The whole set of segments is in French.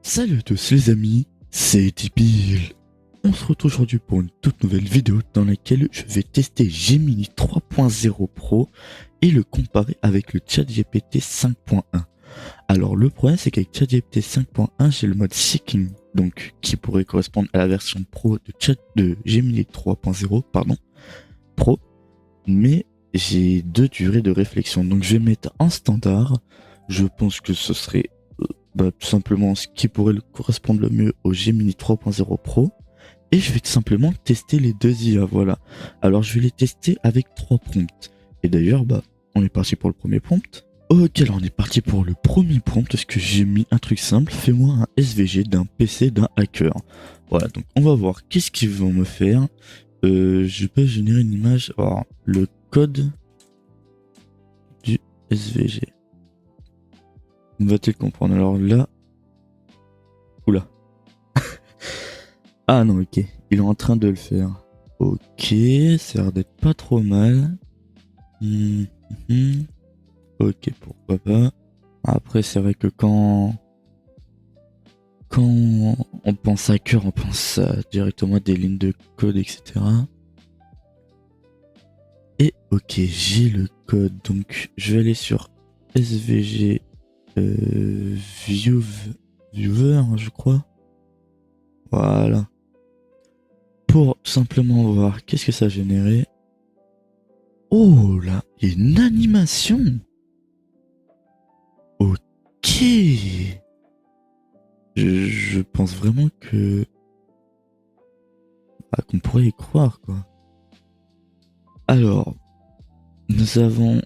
Salut à tous les amis, c'est Tipil. On se retrouve aujourd'hui pour une toute nouvelle vidéo dans laquelle je vais tester Gemini 3.0 Pro et le comparer avec le ChatGPT 5.1. Alors le problème c'est qu'avec ChatGPT 5.1 j'ai le mode Seeking, donc qui pourrait correspondre à la version Pro de Gemini 3.0 Pro, mais j'ai deux durées de réflexion, donc je vais mettre en standard. Je pense que ce serait tout simplement ce qui pourrait correspondre le mieux au Gemini 3.0 Pro. Et je vais tout simplement tester les deux IA, voilà. Alors je vais les tester avec trois prompts. Et d'ailleurs, on est parti pour le premier prompt. Ok, alors on est parti pour le premier prompt, parce que j'ai mis un truc simple. Fais-moi un SVG d'un PC d'un hacker. Voilà, donc on va voir qu'est-ce qu'ils vont me faire. Je peux générer une image. Alors, le code du SVG. Va-t-il comprendre? Alors là... Oula. Ah non, ok. Il est en train de le faire. Ok, ça a l'air d'être pas trop mal. Ok, pourquoi pas. Après, c'est vrai que quand on pense à cœur, on pense directement à des lignes de code, etc. Et ok, j'ai le code. Donc, je vais aller sur SVG Viewer, je crois. Voilà. Pour tout simplement voir qu'est-ce que ça a généré. Oh là, il y a une animation. Ok. Je pense vraiment que... qu'on pourrait y croire, quoi. Alors, nous avons...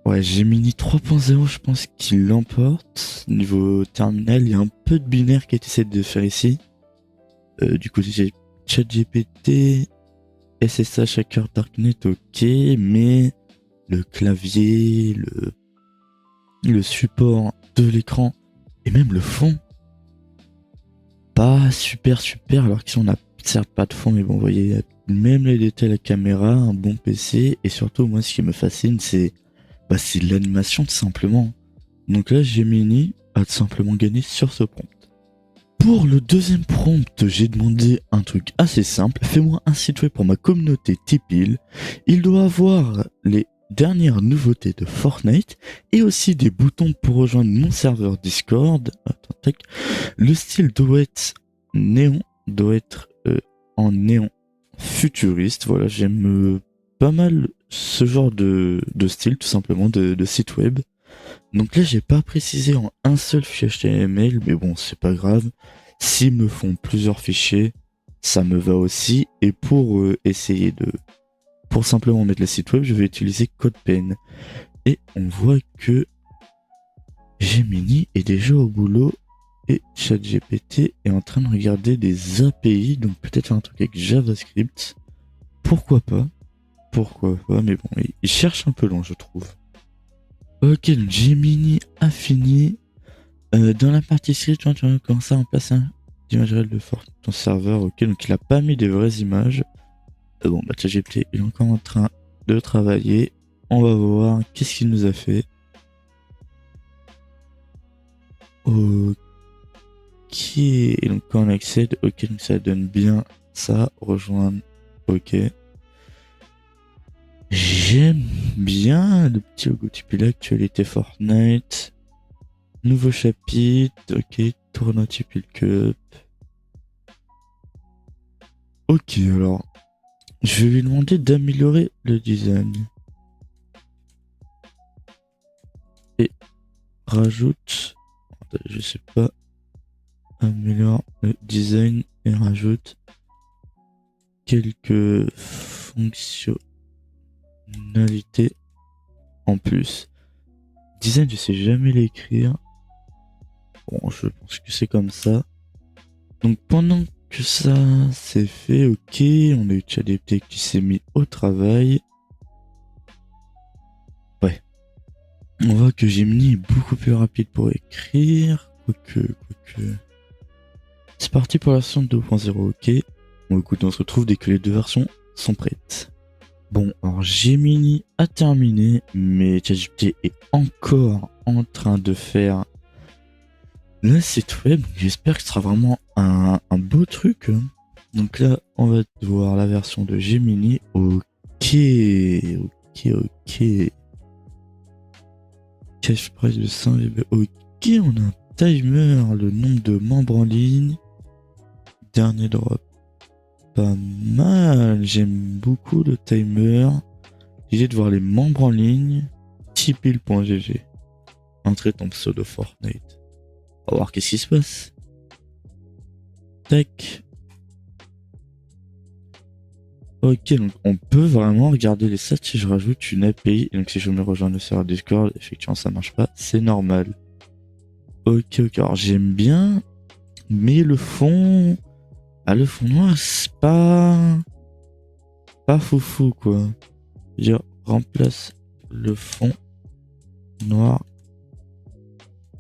Ouais, Gemini 3.0, je pense qu'il l'emporte. Niveau terminal, il y a un peu de binaire qui a été essayé de faire ici. Du coup, j'ai ChatGPT, SSH Hacker Darknet, ok, mais le clavier, le support de l'écran et même le fond, pas super, alors qu'ici on n'a certes pas de fond, mais bon, vous voyez, même les détails de la caméra, un bon PC, et surtout, moi, ce qui me fascine, c'est l'animation, tout simplement. Donc là, Gemini a tout simplement gagné sur ce prompt. Pour le deuxième prompt, j'ai demandé un truc assez simple. Fais-moi un site web pour ma communauté Tipil. Il doit avoir les dernières nouveautés de Fortnite et aussi des boutons pour rejoindre mon serveur Discord. Attends, tac. Le style doit être néon, en néon futuriste. Voilà, j'aime pas mal ce genre de style, tout simplement, de site web. Donc là, j'ai pas précisé en un seul fichier HTML, mais bon, c'est pas grave. S'ils me font plusieurs fichiers, ça me va aussi. Et pour pour simplement mettre le site web, je vais utiliser CodePen. Et on voit que Gemini est déjà au boulot et ChatGPT est en train de regarder des API, donc peut-être un truc avec JavaScript. Pourquoi pas? Mais bon, il cherche un peu loin, je trouve. Ok, donc Gemini a fini. Dans la partie script, tu vas commencer à remplacer un image réelle de ton serveur. Ok, donc il a pas mis des vraies images. Bon, ChatGPT il est encore en train de travailler. On va voir qu'est-ce qu'il nous a fait. Ok, donc quand on accède, ok, donc ça donne bien ça. Rejoindre, ok. J'aime bien le petit logotype là, actualité Fortnite. Nouveau chapitre, ok, tournoi Tipil Cup. Ok, alors, je vais lui demander d'améliorer le design. Et rajoute, je sais pas, améliore le design et rajoute quelques fonctionnalités en plus. Design, je sais jamais l'écrire. Bon, je pense que c'est comme ça. Donc pendant que ça c'est fait, ok, on a eu ChatGPT qui s'est mis au travail. Ouais. On voit que Gemini est beaucoup plus rapide pour écrire. Quoique. C'est parti pour la version 2.0, ok. Bon écoute, on se retrouve dès que les deux versions sont prêtes. Bon, alors Gemini a terminé, mais ChatGPT est encore en train de faire le site web. J'espère que ce sera vraiment un beau truc, hein. Donc là, on va voir la version de Gemini. Ok. Cash price de 100 VB. Ok, on a un timer, le nombre de membres en ligne. Dernier drop. Pas mal, j'aime beaucoup le timer. L'idée de voir les membres en ligne. Tipeee.gg. Entrez ton pseudo Fortnite. On va voir qu'est-ce qui se passe. Tac. Ok, donc on peut vraiment regarder les stats si je rajoute une API. Donc si je me rejoins le serveur Discord, effectivement ça marche pas, c'est normal. Ok, alors j'aime bien, mais le fond... Ah, le fond noir, c'est pas foufou quoi. Je remplace le fond noir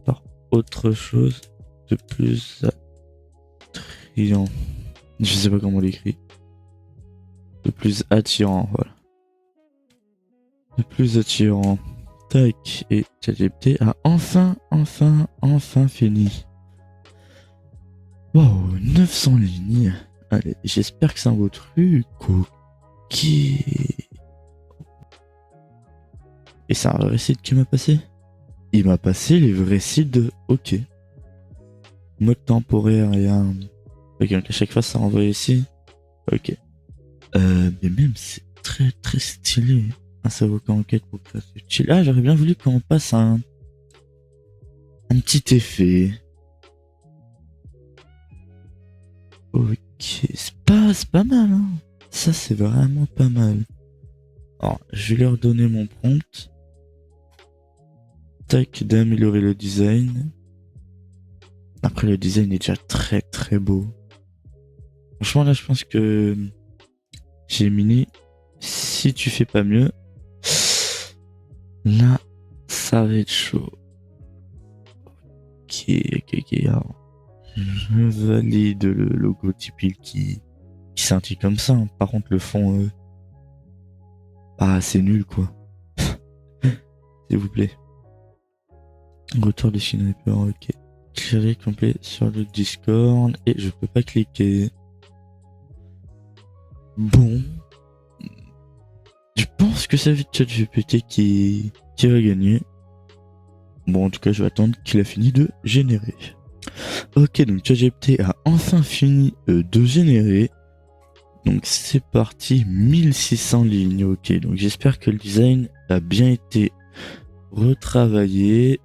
par autre chose de plus attrayant. Je sais pas comment on l'écrit. De plus attirant, voilà. De plus attirant. Tac, et ChatGPT a enfin fini. Wow, 900 lignes. Allez, j'espère que c'est un beau truc. Ok. Et c'est un vrai site qui m'a passé. Il m'a passé les vrais sites de OK. Mode temporaire et un... Ok, donc à chaque fois ça renvoie ici. Ok. Mais même c'est très stylé. Un avocat enquête pour création utile. Ah, j'aurais bien voulu qu'on passe un petit effet. Ok, c'est pas mal, hein. Ça c'est vraiment pas mal. Alors, je vais leur donner mon prompt. Tac, d'améliorer le design. Après, le design est déjà très beau. Franchement, là, je pense que Gemini, si tu fais pas mieux, là, ça va être chaud. Ok. Alors, je valide le logo Tipeee qui scintille comme ça, hein. Par contre, le fond, c'est nul, quoi. S'il vous plaît. Retour de sniper, ok. Cliquer complet sur le Discord et je peux pas cliquer. Bon. Je pense que c'est ChatGPT qui va gagner. Bon, en tout cas, je vais attendre qu'il a fini de générer. Ok, donc ChatGPT a enfin fini de générer. Donc c'est parti, 1600 lignes. Ok, donc j'espère que le design a bien été retravaillé.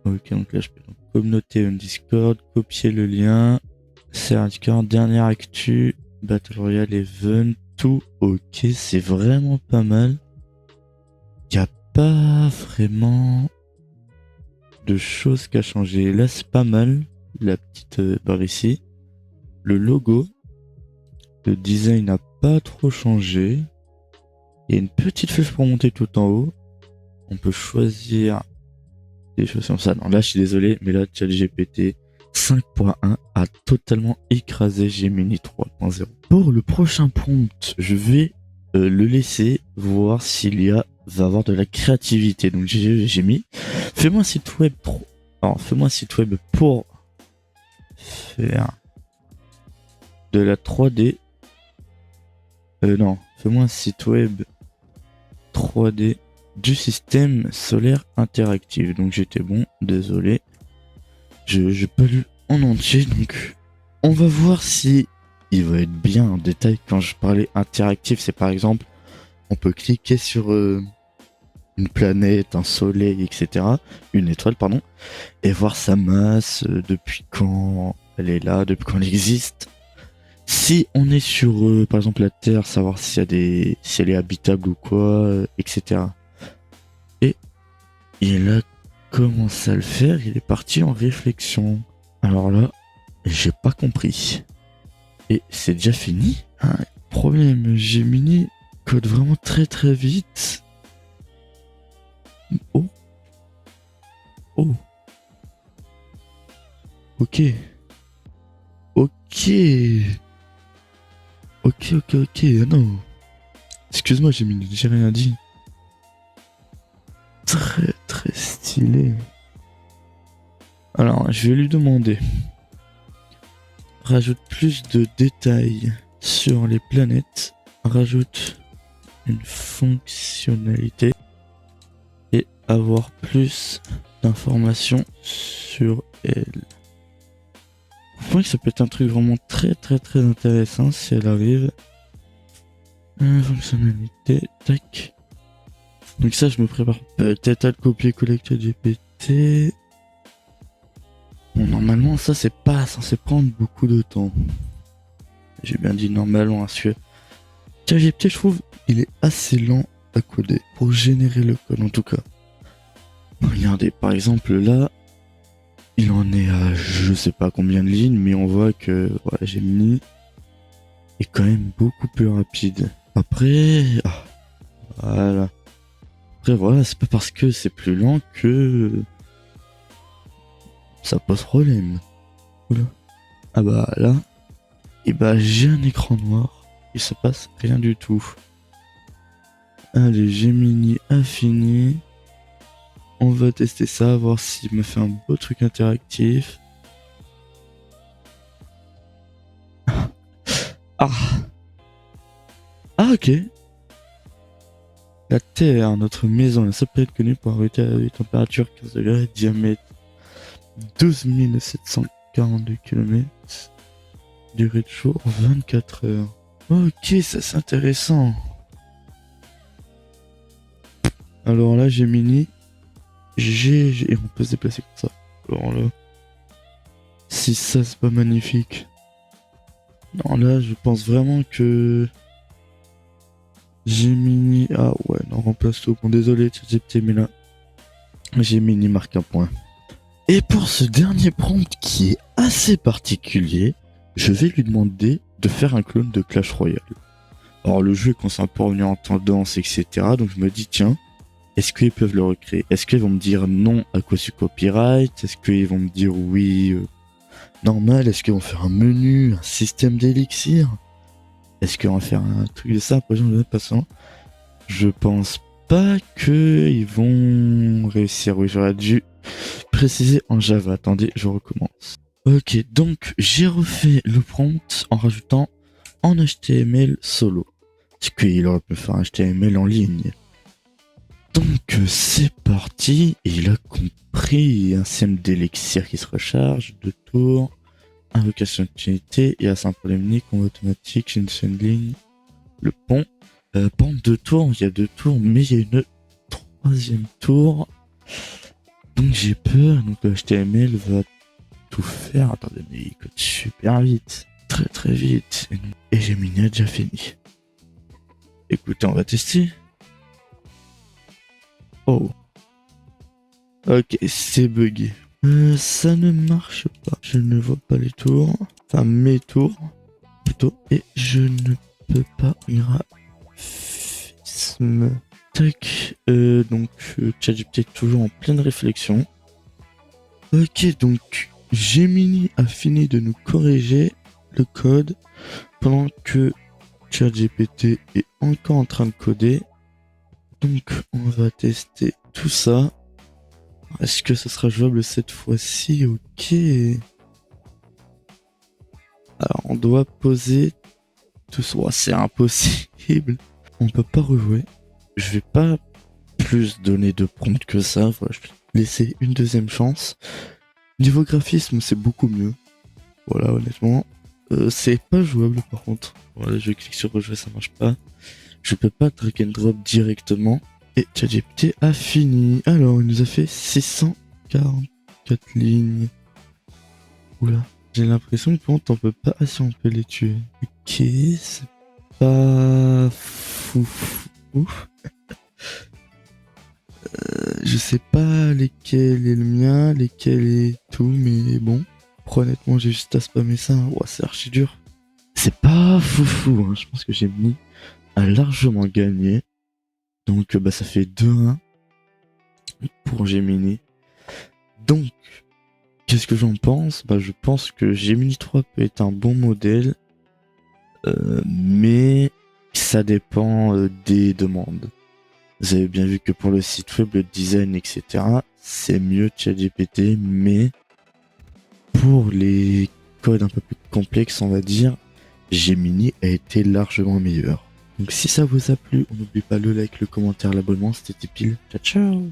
Ok, donc là je peux donc communauté un Discord, copier le lien, serveur Discord, dernière actu, Battle Royale Event, tout ok, c'est vraiment pas mal. Y a pas vraiment de choses qu'à changer. Là c'est pas mal, la petite barre ici. Le logo, le design n'a pas trop changé. Il y a une petite flèche pour monter tout en haut. On peut choisir des choses comme ça. Non, là, je suis désolé, mais là, ChatGPT 5.1 a totalement écrasé Gemini 3.0. Pour le prochain prompt, je vais le laisser voir s'il y a va avoir de la créativité. Donc j'ai mis fais-moi un site web fais-moi un site web pour faire de la 3D. Non, fais-moi un site web 3D du système solaire interactif. Donc j'étais bon, désolé. Je pas lu en entier, donc on va voir si il va être bien en détail. Quand je parlais interactif, c'est par exemple, on peut cliquer sur une planète, un soleil, etc. Une étoile, pardon, et voir sa masse, depuis quand elle est là, depuis quand elle existe. Si on est sur, par exemple, la Terre, savoir s'il y a si elle est habitable ou quoi, etc. Et il a commencé à le faire, il est parti en réflexion. Alors là, j'ai pas compris. Et c'est déjà fini. Problème, Gemini code vraiment très vite. Oh. Ok. Non. Excuse-moi, Gemini, j'ai rien dit. Très stylé. Alors, je vais lui demander. Rajoute plus de détails sur les planètes. Rajoute une fonctionnalité. Et avoir plus d'informations sur elle. Je pense que ça peut être un truc vraiment très intéressant si elle arrive. Fonctionnalité, tac. Donc ça, je me prépare peut-être à le copier-coller avec ChatGPT. Bon, normalement, ça, c'est pas censé prendre beaucoup de temps. J'ai bien dit normalement, hein, celui-là. ChatGPT, je trouve, il est assez lent à coder. Pour générer le code, en tout cas. Regardez, par exemple, là, il en est à je sais pas combien de lignes, mais on voit que Gemini est quand même beaucoup plus rapide. Après, voilà. Après, voilà, c'est pas parce que c'est plus lent que ça pose problème. Oula. Ah bah là, et bah j'ai un écran noir, il se passe rien du tout. Allez, Gemini affiné. On va tester ça, voir s'il me fait un beau truc interactif. Ah. Ah, ok. La Terre, notre maison, la seule planète connue pour arrêter à une température 15 degrés, diamètre 12 742 km, durée de jour 24 heures. Ok, ça c'est intéressant. Alors là, Gemini, et on peut se déplacer comme ça. Alors là, si ça c'est pas magnifique. Non, là, je pense vraiment que Gemini, ah ouais, non, remplace tout. Bon, désolé, ChatGPT, mais là, Gemini marque un point. Et pour ce dernier prompt qui est assez particulier, je vais lui demander de faire un clone de Clash Royale. Alors le jeu commence un peu à revenir en tendance, etc. Donc je me dis, tiens, est-ce qu'ils peuvent le recréer? Est-ce qu'ils vont me dire non à cause du copyright? Est-ce qu'ils vont me dire oui normal? Est-ce qu'ils vont faire un menu, un système d'élixir? Est-ce qu'ils vont faire un truc de ça? Par exemple, passant, je pense pas qu'ils vont réussir. Oui, j'aurais dû préciser en Java. Attendez, je recommence. Ok, donc j'ai refait le prompt en rajoutant en HTML solo. Parce qu'il aurait pu faire un HTML en ligne. Donc c'est parti, et il a compris un système d'élixir qui se recharge, de tours, invocation d'utilité, et à un problème unique, combo automatique, une seule ligne, le pont. Pont de tours, il y a 2 tours, mais il y a une 3e tour. Donc j'ai peur, donc le HTML va tout faire. Attendez, mais il code super vite, très vite. Et Gemini a déjà fini. Écoutez, on va tester. Oh. Ok, c'est bugué. Ça ne marche pas. Je ne vois pas les tours. Enfin, mes tours. Plutôt. Et je ne peux pas graphisme. Tac. Donc, ChatGPT est toujours en pleine réflexion. Ok, donc, Gemini a fini de nous corriger le code pendant que ChatGPT est encore en train de coder. Donc, on va tester tout ça. Est-ce que ça sera jouable cette fois-ci? Ok. Alors, on doit poser tout ça. Oh, c'est impossible. On peut pas rejouer. Je vais pas plus donner de prompt que ça. Voilà, je vais laisser une 2e chance. Niveau graphisme, c'est beaucoup mieux. Voilà, honnêtement. C'est pas jouable par contre. Voilà, je clique sur rejouer, ça marche pas. Je peux pas drag and drop directement. Et ChatGPT a fini. Alors, il nous a fait 644 lignes. Oula. J'ai l'impression que on peut pas. Ah si, on peut les tuer. Ok, c'est pas fou. Je sais pas lesquels est le mien, lesquels est tout, mais bon. Honnêtement, j'ai juste à spammer ça. Ouah, c'est archi dur. C'est pas foufou, hein. Je pense que Gemini a largement gagné. Donc, bah, ça fait 2-1 pour Gemini. Donc, qu'est-ce que j'en pense? Bah, je pense que Gemini 3 peut être un bon modèle, mais ça dépend des demandes. Vous avez bien vu que pour le site web, le design, etc., c'est mieux ChatGPT, mais pour les codes un peu plus complexes, on va dire, Gemini a été largement meilleur. Donc si ça vous a plu, on n'oublie pas le like, le commentaire, l'abonnement, c'était Tipil. Ciao ciao.